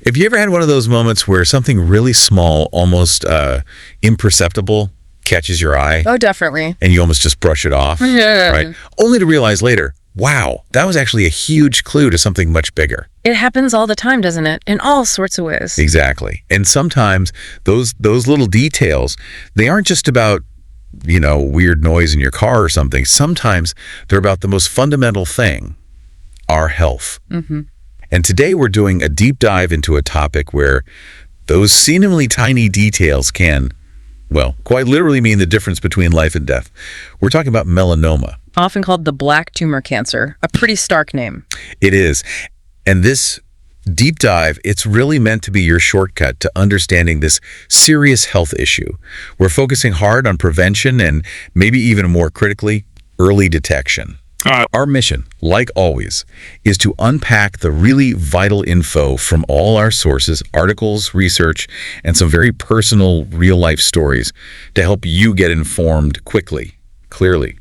Have you ever had one of those moments where something really small, almost imperceptible, catches your eye? Oh, definitely. And you almost just brush it off, Yeah. right? Only to realize later, wow, that was actually a huge clue to something much bigger. It happens all the time, doesn't it? In all sorts of ways. Exactly. And sometimes those little details, they aren't just about, weird noise in your car or something. Sometimes they're about the most fundamental thing, our health. Mm-hmm. And today we're doing a deep dive into a topic where those seemingly tiny details can, well, quite literally mean the difference between life and death. We're talking about melanoma. Often called the black tumor cancer, a pretty stark name. It is. And this deep dive, it's really meant to be your shortcut to understanding this serious health issue. We're focusing hard on prevention and maybe even more critically, early detection. Our mission, like always, is to unpack the really vital info from all our sources, articles, research, and some very personal, real-life stories to help you get informed quickly, clearly,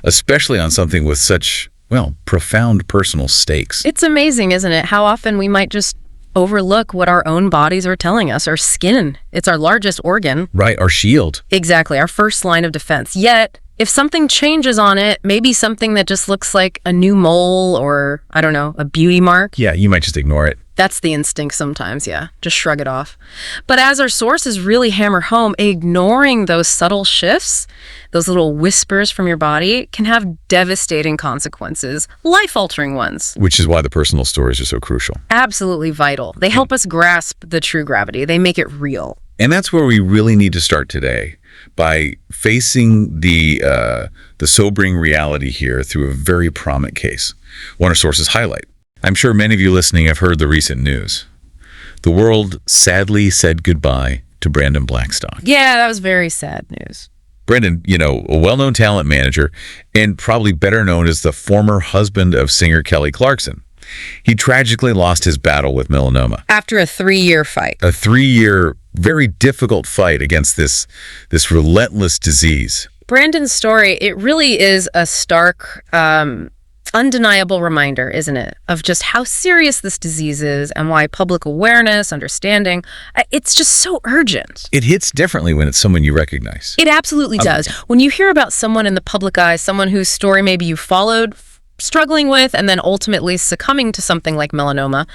especially on something with such, well, profound personal stakes. It's amazing, isn't it, how often we might just overlook what our own bodies are telling us. Our skin, it's our largest organ. Right, our shield. Exactly, our first line of defense. Yet, if something changes on it, maybe something that just looks like a new mole or, I don't know, a beauty mark. Yeah, you might just ignore it. That's the instinct sometimes, yeah. Just shrug it off. But as our sources really hammer home, ignoring those subtle shifts, those little whispers from your body, can have devastating consequences, life-altering ones. Which is why the personal stories are so crucial. Absolutely vital. They help us grasp the true gravity. They make it real. And that's where we really need to start today, by facing the sobering reality here through a very prominent case. One our sources highlight. I'm sure many of you listening have heard the recent news. The world sadly said goodbye to Brandon Blackstock. Yeah, that was very sad news. Brandon, a well-known talent manager and probably better known as the former husband of singer Kelly Clarkson. He tragically lost his battle with melanoma. After a 3-year fight. A 3-year, very difficult fight against this relentless disease. Brandon's story, it really is a stark, undeniable reminder, isn't it, of just how serious this disease is and why public awareness, understanding, it's just so urgent. It hits differently when it's someone you recognize. It absolutely does. When you hear about someone in the public eye, someone whose story maybe you followed, struggling with, and then ultimately succumbing to something like melanoma,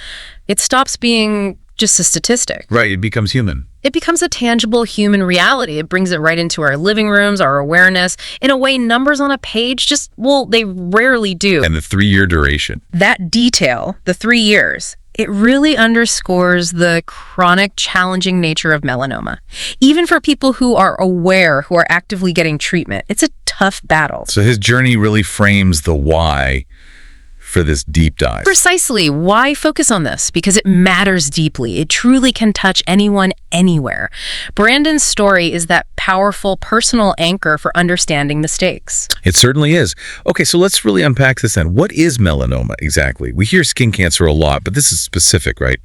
it stops being just a statistic. Right, it becomes human. It becomes a tangible human reality. It brings it right into our living rooms, our awareness, in a way numbers on a page just, well, they rarely do. And the 3-year duration. That detail, the 3 years, it really underscores the chronic, challenging nature of melanoma. Even for people who are aware, who are actively getting treatment, it's a tough battle. So his journey really frames the why for this deep dive. Precisely. Why focus on this? Because it matters deeply. It truly can touch anyone, anywhere. Brandon's story is that powerful personal anchor for understanding the stakes. It certainly is. Okay, so let's really unpack this then. What is melanoma exactly? We hear skin cancer a lot, but this is specific, right?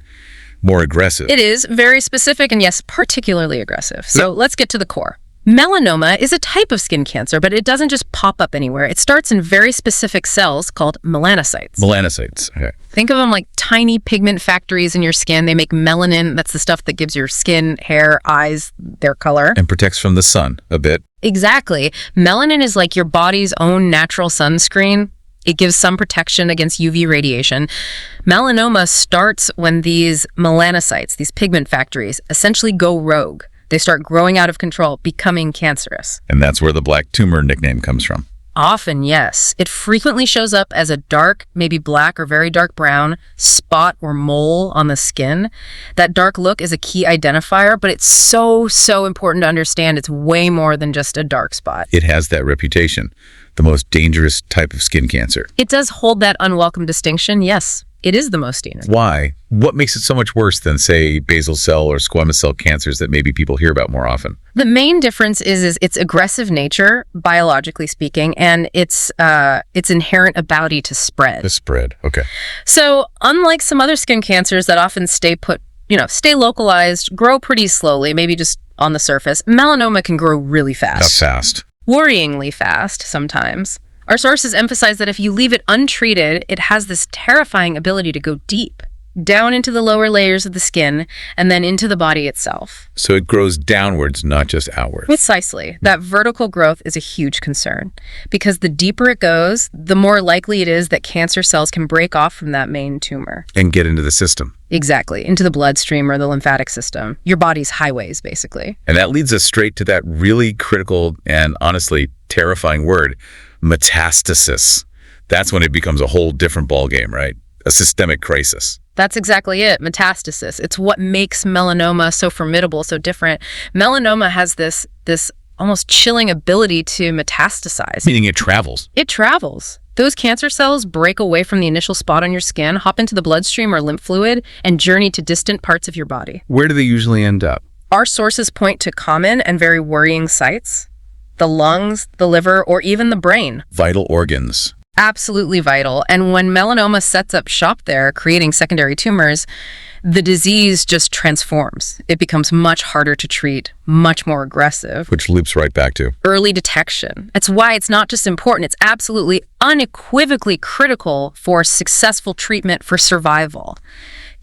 More aggressive. It is very specific and, yes, particularly aggressive. So let's get to the core. Melanoma is a type of skin cancer, but it doesn't just pop up anywhere. It starts in very specific cells called melanocytes. Melanocytes, okay. Think of them like tiny pigment factories in your skin. They make melanin. That's the stuff that gives your skin, hair, eyes their color. And protects from the sun a bit. Exactly. Melanin is like your body's own natural sunscreen. It gives some protection against UV radiation. Melanoma starts when these melanocytes, these pigment factories, essentially go rogue. They start growing out of control, becoming cancerous. And that's where the black tumor nickname comes from. Often, yes. It frequently shows up as a dark, maybe black or very dark brown, spot or mole on the skin. That dark look is a key identifier, but it's so important to understand it's way more than just a dark spot. It has that reputation, the most dangerous type of skin cancer. It does hold that unwelcome distinction, yes. It is the most dangerous. Why? What makes it so much worse than, say, basal cell or squamous cell cancers that maybe people hear about more often? The main difference is its aggressive nature, biologically speaking, and its inherent ability to spread. The spread, okay. So, unlike some other skin cancers that often stay localized, grow pretty slowly, maybe just on the surface, melanoma can grow really fast. How fast? Worryingly fast, sometimes. Our sources emphasize that if you leave it untreated, it has this terrifying ability to go deep. down into the lower layers of the skin, and then into the body itself. So it grows downwards, not just outwards. Precisely. That vertical growth is a huge concern because the deeper it goes, the more likely it is that cancer cells can break off from that main tumor. And get into the system. Exactly. Into the bloodstream or the lymphatic system. Your body's highways, basically. And that leads us straight to that really critical and honestly terrifying word, metastasis. That's when it becomes a whole different ballgame, right? A systemic crisis. That's exactly it, metastasis. It's what makes melanoma so formidable, so different. Melanoma has this almost chilling ability to metastasize. Meaning it travels. It travels. Those cancer cells break away from the initial spot on your skin, hop into the bloodstream or lymph fluid, and journey to distant parts of your body. Where do they usually end up? Our sources point to common and very worrying sites: the lungs, the liver, or even the brain. Vital organs. Absolutely vital. And when melanoma sets up shop there, creating secondary tumors, the disease just transforms. It becomes much harder to treat, much more aggressive. Which loops right back to Early detection. That's why it's not just important, it's absolutely unequivocally critical for successful treatment for survival.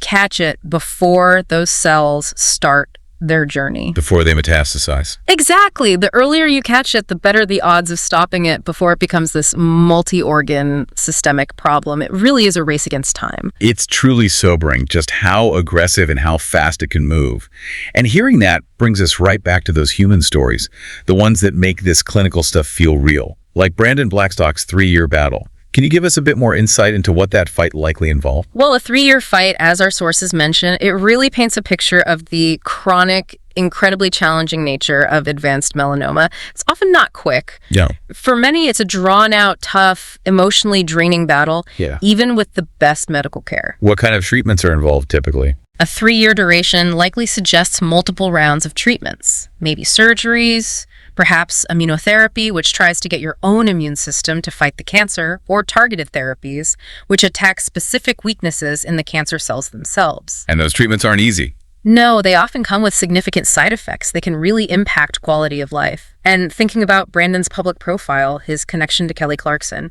Catch it before those cells start their journey. before they metastasize. Exactly. The earlier you catch it, the better the odds of stopping it before it becomes this multi-organ systemic problem. It really is a race against time. It's truly sobering just how aggressive and how fast it can move. And hearing that brings us right back to those human stories, the ones that make this clinical stuff feel real, like Brandon Blackstock's 3-year battle. Can you give us a bit more insight into what that fight likely involved? Well, a 3-year fight, as our sources mention, it really paints a picture of the chronic, incredibly challenging nature of advanced melanoma. It's often not quick. Yeah. For many, it's a drawn-out, tough, emotionally draining battle, even with the best medical care. What kind of treatments are involved typically? A 3-year duration likely suggests multiple rounds of treatments, maybe surgeries, perhaps immunotherapy, which tries to get your own immune system to fight the cancer, or targeted therapies, which attack specific weaknesses in the cancer cells themselves. And those treatments aren't easy. No, they often come with significant side effects. They can really impact quality of life. And thinking about Brandon's public profile, his connection to Kelly Clarkson,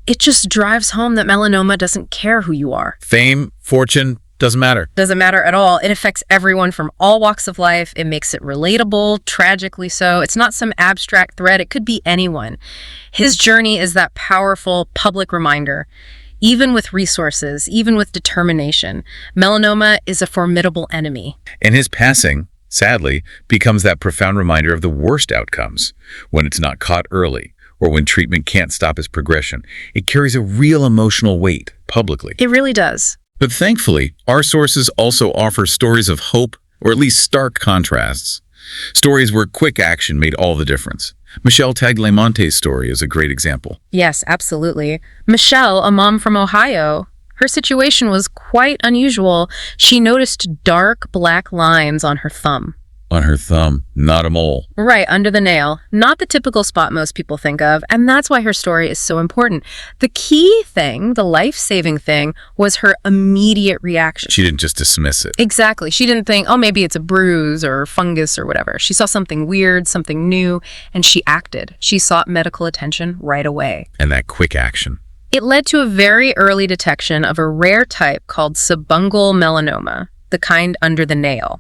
it just drives home that melanoma doesn't care who you are. Fame, fortune, doesn't matter. Doesn't matter at all. It affects everyone from all walks of life. It makes it relatable, tragically so. It's not some abstract threat. It could be anyone. His journey is that powerful public reminder. Even with resources, even with determination, melanoma is a formidable enemy. And his passing, sadly, becomes that profound reminder of the worst outcomes when it's not caught early or when treatment can't stop its progression. It carries a real emotional weight publicly. It really does. But thankfully, our sources also offer stories of hope, or at least stark contrasts. Stories where quick action made all the difference. Michelle Tagliamonte's story is a great example. Yes, absolutely. Michelle, a mom from Ohio, her situation was quite unusual. She noticed dark black lines on her thumb. On her thumb, not a mole. Right, under the nail. Not the typical spot most people think of, and that's why her story is so important. The key thing, the life-saving thing, was her immediate reaction. She didn't just dismiss it. Exactly. She didn't think, oh, maybe it's a bruise or fungus or whatever. She saw something weird, something new, and she acted. She sought medical attention right away. And that quick action. It led to a very early detection of a rare type called subungual melanoma, the kind under the nail.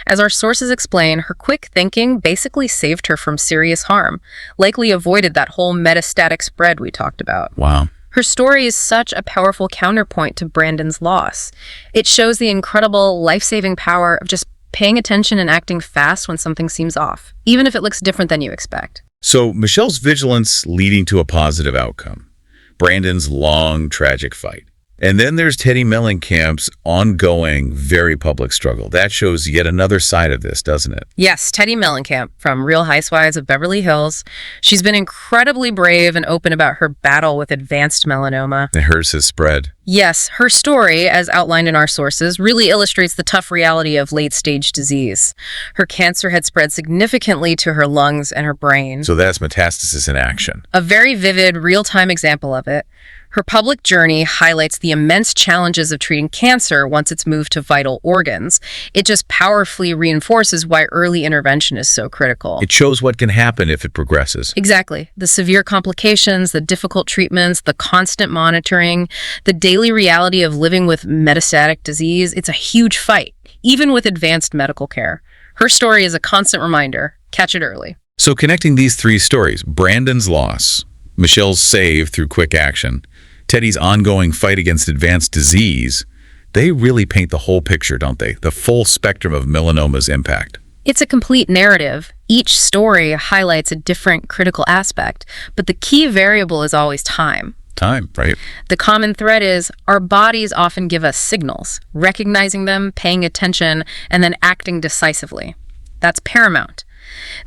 As our sources explain, her quick thinking basically saved her from serious harm, likely avoided that whole metastatic spread we talked about. Wow. Her story is such a powerful counterpoint to Brandon's loss. It shows the incredible life-saving power of just paying attention and acting fast when something seems off, even if it looks different than you expect. So Michelle's vigilance leading to a positive outcome. Brandon's long, tragic fight. And then there's Teddy Mellencamp's ongoing, very public struggle. That shows yet another side of this, doesn't it? Yes, Teddy Mellencamp from Real Housewives of Beverly Hills. She's been incredibly brave and open about her battle with advanced melanoma. And hers has spread. Yes, her story, as outlined in our sources, really illustrates the tough reality of late-stage disease. Her cancer had spread significantly to her lungs and her brain. So that's metastasis in action. A very vivid, real-time example of it. Her public journey highlights the immense challenges of treating cancer once it's moved to vital organs. It just powerfully reinforces why early intervention is so critical. It shows what can happen if it progresses. Exactly. The severe complications, the difficult treatments, the constant monitoring, the daily reality of living with metastatic disease, it's a huge fight, even with advanced medical care. Her story is a constant reminder. Catch it early. So connecting these three stories, Brandon's loss, Michelle's save through quick action, Teddy's ongoing fight against advanced disease, they really paint the whole picture, don't they? The full spectrum of melanoma's impact. It's a complete narrative. Each story highlights a different critical aspect, but the key variable is always time. Time, right? The common thread is our bodies often give us signals, recognizing them, paying attention, and then acting decisively. That's paramount.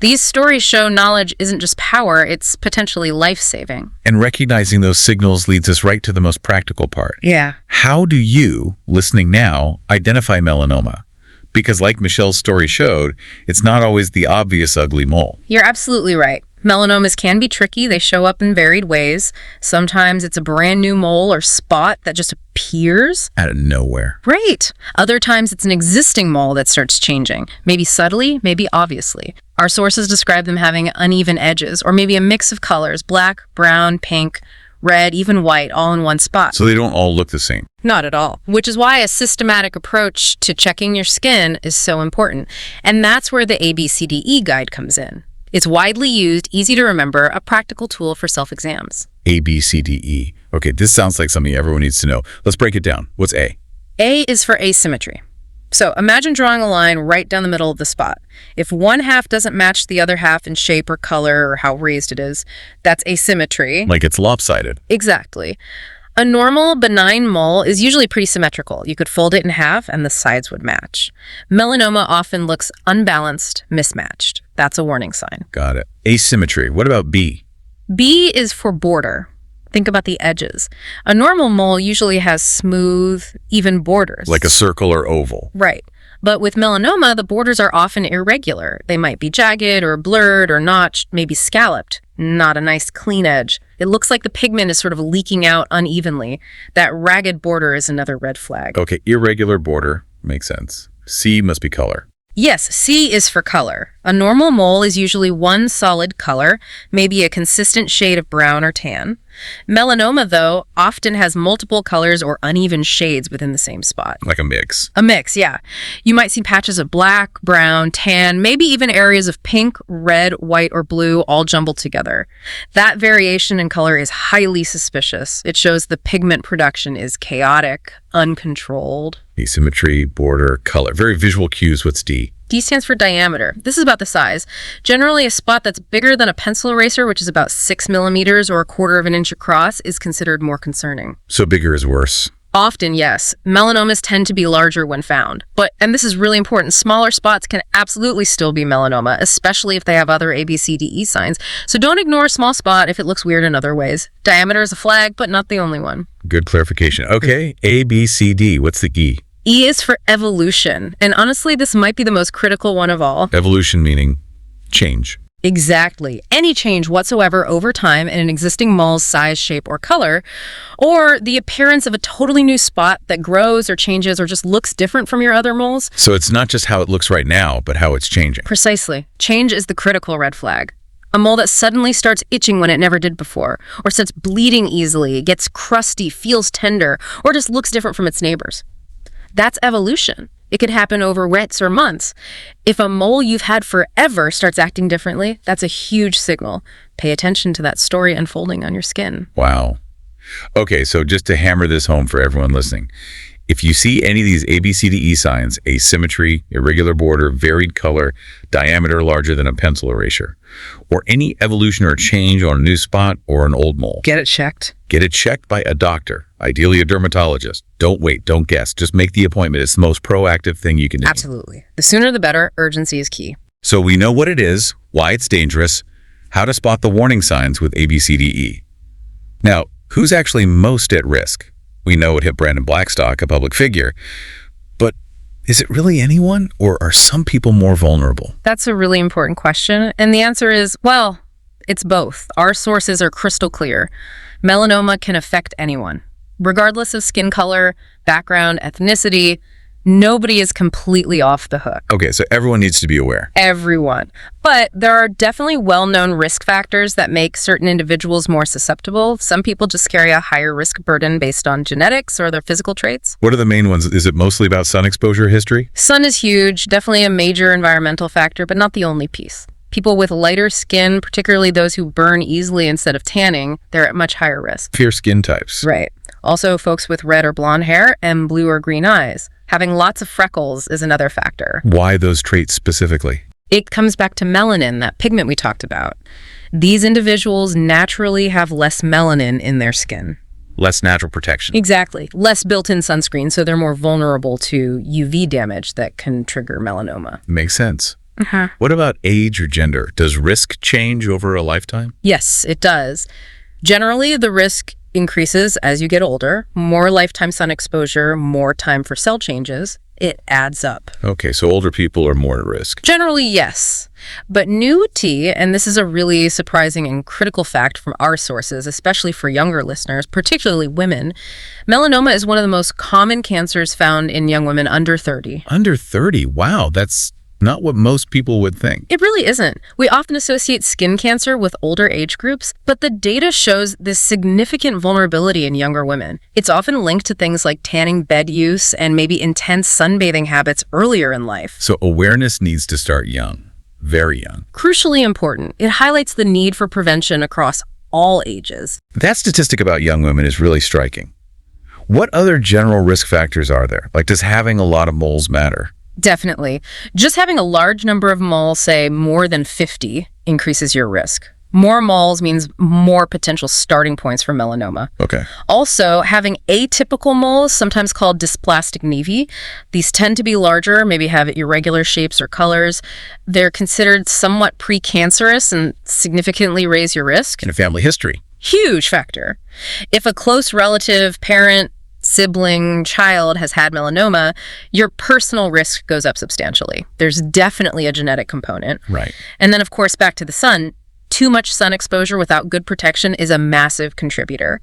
These stories show knowledge isn't just power, it's potentially life-saving. And recognizing those signals leads us right to the most practical part. Yeah. How do you, listening now, identify melanoma? Because like Michelle's story showed, it's not always the obvious ugly mole. You're absolutely right. Melanomas can be tricky. They show up in varied ways. Sometimes it's a brand new mole or spot that just appears Out of nowhere. Right. Other times it's an existing mole that starts changing, maybe subtly, maybe obviously. Our sources describe them having uneven edges, or maybe a mix of colors, black, brown, pink, red, even white, all in one spot. So they don't all look the same. Not at all. Which is why a systematic approach to checking your skin is so important. And that's where the ABCDE guide comes in. It's widely used, easy to remember, a practical tool for self-exams. A, B, C, D, E. Okay, this sounds like something everyone needs to know. Let's break it down. What's A? A is for asymmetry. So imagine drawing a line right down the middle of the spot. If one half doesn't match the other half in shape or color or how raised it is, that's asymmetry. Like it's lopsided. Exactly. A normal, benign mole is usually pretty symmetrical. You could fold it in half and the sides would match. Melanoma often looks unbalanced, mismatched. That's a warning sign. Got it. Asymmetry. What about B? B is for border. Think about the edges. A normal mole usually has smooth, even borders. Like a circle or oval. Right. But with melanoma, the borders are often irregular. They might be jagged or blurred or notched, maybe scalloped. Not a nice clean edge. It looks like the pigment is sort of leaking out unevenly. That ragged border is another red flag. Okay, irregular border. Makes sense. C must be color. Yes, C is for color. A normal mole is usually one solid color, maybe a consistent shade of brown or tan. Melanoma, though, often has multiple colors or uneven shades within the same spot. Like a mix. A mix, yeah. You might see patches of black, brown, tan, maybe even areas of pink, red, white, or blue all jumbled together. That variation in color is highly suspicious. It shows the pigment production is chaotic, uncontrolled. Asymmetry, border, color. Very visual cues. What's D? D stands for diameter. This is about the size. Generally, a spot that's bigger than a pencil eraser, which is about 6 millimeters or a quarter of an inch across, is considered more concerning. So bigger is worse. Often, yes. Melanomas tend to be larger when found. But, and this is really important, smaller spots can absolutely still be melanoma, especially if they have other ABCDE signs. So don't ignore a small spot if it looks weird in other ways. Diameter is a flag, but not the only one. Good clarification. Okay, A, B, C, D. What's the E? E is for evolution. And honestly, this might be the most critical one of all. Evolution meaning change. Exactly. Any change whatsoever over time in an existing mole's size, shape, or color, or the appearance of a totally new spot that grows or changes or just looks different from your other moles. So it's not just how it looks right now, but how it's changing. Precisely. Change is the critical red flag. A mole that suddenly starts itching when it never did before, or starts bleeding easily, gets crusty, feels tender, or just looks different from its neighbors. That's evolution. It could happen over weeks or months. If a mole you've had forever starts acting differently, that's a huge signal. Pay attention to that story unfolding on your skin. Wow. Okay, so just to hammer this home for everyone listening, if you see any of these ABCDE signs, asymmetry, irregular border, varied color, diameter larger than a pencil eraser, or any evolution or change on a new spot or an old mole, Get it checked. get it checked by a doctor, ideally a dermatologist. Don't wait, don't guess. Just make the appointment. It's the most proactive thing you can do. Absolutely. The sooner the better. Urgency is key. So we know what it is, why it's dangerous, how to spot the warning signs with ABCDE. Now, who's actually most at risk? We know it hit Brandon Blackstock, a public figure, but is it really anyone, or are some people more vulnerable? That's a really important question. And the answer is, well, it's both. Our sources are crystal clear. Melanoma can affect anyone, regardless of skin color, background, ethnicity. Nobody is completely off the hook. Okay, so everyone needs to be aware. Everyone. But there are definitely well-known risk factors that make certain individuals more susceptible. Some people just carry a higher risk burden based on genetics or their physical traits. What are the main ones? Is it mostly about sun exposure history? Sun is huge, definitely a major environmental factor, but not the only piece. People with lighter skin, particularly those who burn easily instead of tanning, they're at much higher risk. Fierce skin types. Right. Also, folks with red or blonde hair and blue or green eyes. Having lots of freckles is another factor. Why those traits specifically? It comes back to melanin, that pigment we talked about. These individuals naturally have less melanin in their skin. Less natural protection. Exactly. Less built-in sunscreen, so they're more vulnerable to UV damage that can trigger melanoma. Makes sense. What about age or gender? Does risk change over a lifetime? Yes, it does. Generally, the risk increases as you get older. More lifetime sun exposure, more time for cell changes. It adds up. Okay, so older people are more at risk. Generally, yes. But new tea, and this is a really surprising and critical fact from our sources, especially for younger listeners, particularly women, melanoma is one of the most common cancers found in young women under 30. Under 30? Wow, that's not what most people would think. It really isn't. We often associate skin cancer with older age groups, but the data shows this significant vulnerability in younger women. It's often linked to things like tanning bed use and maybe intense sunbathing habits earlier in life. So awareness needs to start young, very young. Crucially important, it highlights the need for prevention across all ages. That statistic about young women is really striking. What other general risk factors are there? Like, does having a lot of moles matter? Definitely. Just having a large number of moles, say more than 50, increases your risk. More moles means more potential starting points for melanoma. Okay. Also, having atypical moles, sometimes called dysplastic nevi, these tend to be larger, maybe have irregular shapes or colors. They're considered somewhat precancerous and significantly raise your risk. In a family history. Huge factor. If a close relative, parent, sibling, child has had melanoma, your personal risk goes up substantially. There's definitely a genetic component. Right. And then, of course, back to the sun. Too much sun exposure without good protection is a massive contributor.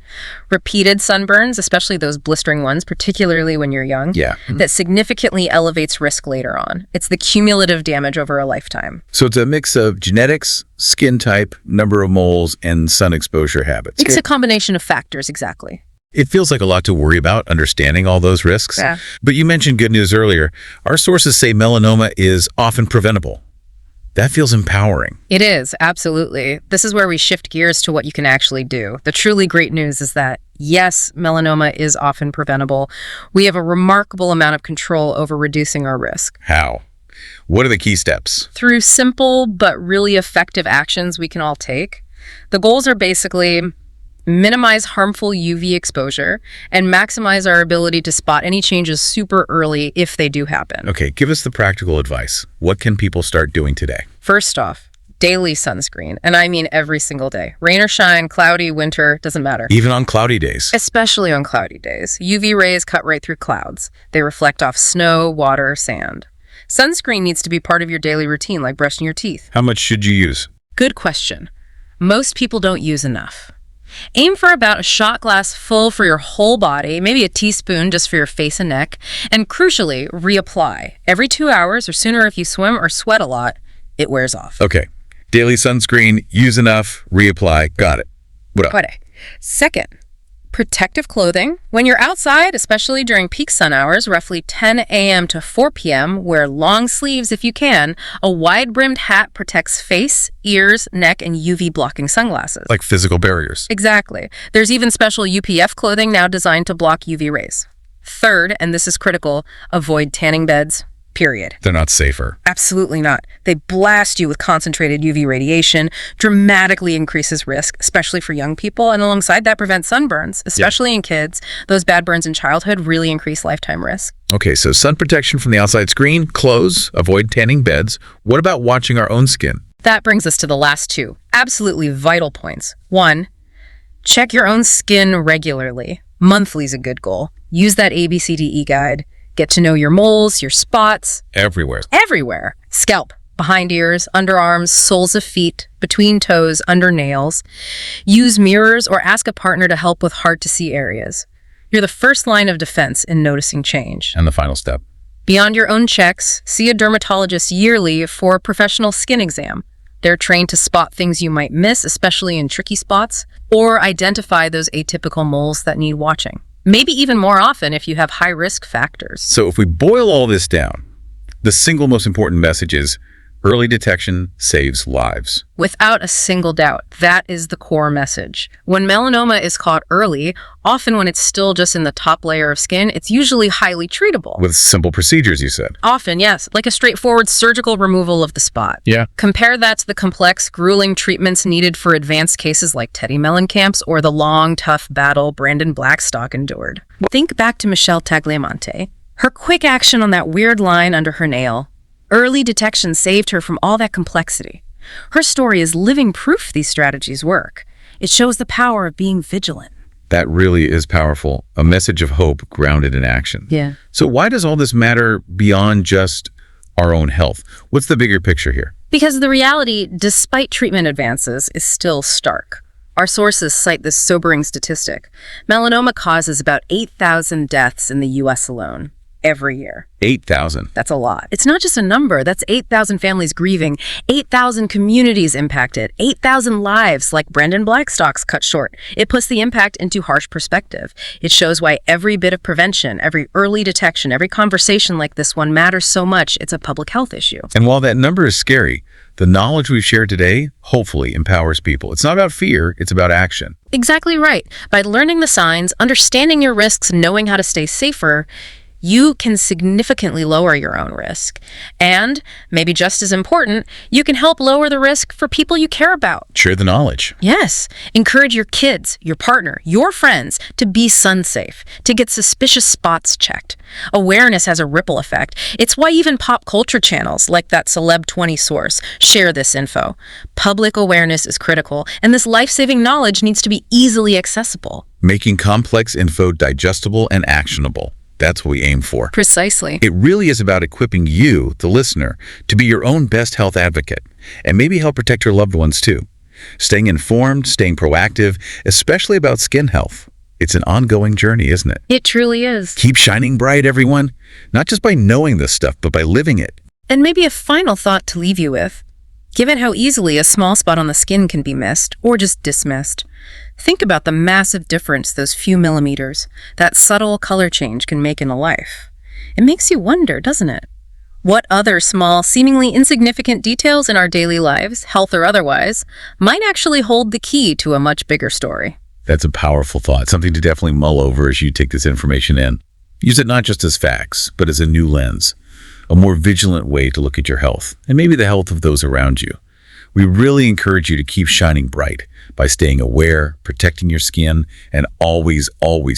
Repeated sunburns, especially those blistering ones, particularly when you're young, that significantly elevates risk later on. It's the cumulative damage over a lifetime. So it's a mix of genetics, skin type, number of moles, and sun exposure habits. It's a combination of factors, exactly. It feels like a lot to worry about, understanding all those risks. Yeah. But you mentioned good news earlier. Our sources say melanoma is often preventable. That feels empowering. It is, absolutely. This is where we shift gears to what you can actually do. The truly great news is that, yes, melanoma is often preventable. We have a remarkable amount of control over reducing our risk. How? What are the key steps? Through simple but really effective actions we can all take. The goals are basically minimize harmful UV exposure, and maximize our ability to spot any changes super early if they do happen. Okay, give us the practical advice. What can people start doing today? First off, daily sunscreen, and I mean every single day. Rain or shine, cloudy, winter, doesn't matter. Even on cloudy days? Especially on cloudy days. UV rays cut right through clouds. They reflect off snow, water, sand. Sunscreen needs to be part of your daily routine, like brushing your teeth. How much should you use? Good question. Most people don't use enough. Aim for about a shot glass full for your whole body, maybe a teaspoon just for your face and neck, and crucially, reapply. Every 2 hours or sooner if you swim or sweat a lot, it wears off. Okay. Daily sunscreen, use enough, reapply. Got it. What up? Second, protective clothing. When you're outside, especially during peak sun hours, roughly 10 a.m. to 4 p.m., wear long sleeves if you can. A wide-brimmed hat protects face, ears, neck, and UV-blocking sunglasses. Like physical barriers. Exactly. There's even special UPF clothing now designed to block UV rays. Third, and this is critical, avoid tanning beds. Period. They're not safer. Absolutely not. They blast you with concentrated UV radiation, dramatically increases risk, especially for young people, and alongside that prevents sunburns, especially in kids. Those bad burns in childhood really increase lifetime risk. Okay, so sun protection from the outside screen, clothes, avoid tanning beds. What about watching our own skin? That brings us to the last two, absolutely vital points. 1, check your own skin regularly. Monthly is a good goal. Use that ABCDE guide. Get to know your moles, your spots. Everywhere. Everywhere. Scalp, behind ears, underarms, soles of feet, between toes, under nails. Use mirrors or ask a partner to help with hard-to-see areas. You're the first line of defense in noticing change. And the final step. Beyond your own checks, see a dermatologist yearly for a professional skin exam. They're trained to spot things you might miss, especially in tricky spots, or identify those atypical moles that need watching. Maybe even more often if you have high-risk factors. So if we boil all this down, the single most important message is early detection saves lives. Without a single doubt, that is the core message. When melanoma is caught early, often when it's still just in the top layer of skin, it's usually highly treatable. With simple procedures, you said. Often, yes, like a straightforward surgical removal of the spot. Yeah. Compare that to the complex, grueling treatments needed for advanced cases like Teddy Mellencamp's or the long, tough battle Brandon Blackstock endured. Think back to Michelle Tagliamonte. Her quick action on that weird line under her nail. Early detection saved her from all that complexity. Her story is living proof these strategies work. It shows the power of being vigilant. That really is powerful. A message of hope grounded in action. Yeah. So why does all this matter beyond just our own health? What's the bigger picture here? Because the reality, despite treatment advances, is still stark. Our sources cite this sobering statistic. Melanoma causes about 8,000 deaths in the U.S. alone. Every year. 8,000. That's a lot. It's not just a number. That's 8,000 families grieving, 8,000 communities impacted, 8,000 lives like Brandon Blackstock's cut short. It puts the impact into harsh perspective. It shows why every bit of prevention, every early detection, every conversation like this one matters so much. It's a public health issue. And while that number is scary, the knowledge we've shared today hopefully empowers people. It's not about fear, it's about action. Exactly right. By learning the signs, understanding your risks, and knowing how to stay safer, you can significantly lower your own risk. And, maybe just as important, you can help lower the risk for people you care about. Share the knowledge. Yes. Encourage your kids, your partner, your friends to be sun safe, to get suspicious spots checked. Awareness has a ripple effect. It's why even pop culture channels like that Celeb 20 source share this info. Public awareness is critical, and this life-saving knowledge needs to be easily accessible. Making complex info digestible and actionable. That's what we aim for. Precisely. It really is about equipping you, the listener, to be your own best health advocate, and maybe help protect your loved ones too. Staying informed, staying proactive, especially about skin health. It's an ongoing journey, isn't it? It truly is. Keep shining bright, everyone. Not just by knowing this stuff, but by living it. And maybe a final thought to leave you with. Given how easily a small spot on the skin can be missed, or just dismissed, think about the massive difference those few millimeters, that subtle color change can make in a life. It makes you wonder, doesn't it? What other small, seemingly insignificant details in our daily lives, health or otherwise, might actually hold the key to a much bigger story? That's a powerful thought, something to definitely mull over as you take this information in. Use it not just as facts, but as a new lens, a more vigilant way to look at your health, and maybe the health of those around you. We really encourage you to keep shining bright by staying aware, protecting your skin, and always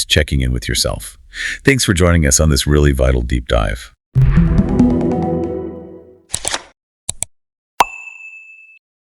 checking in with yourself. Thanks for joining us on this really vital deep dive.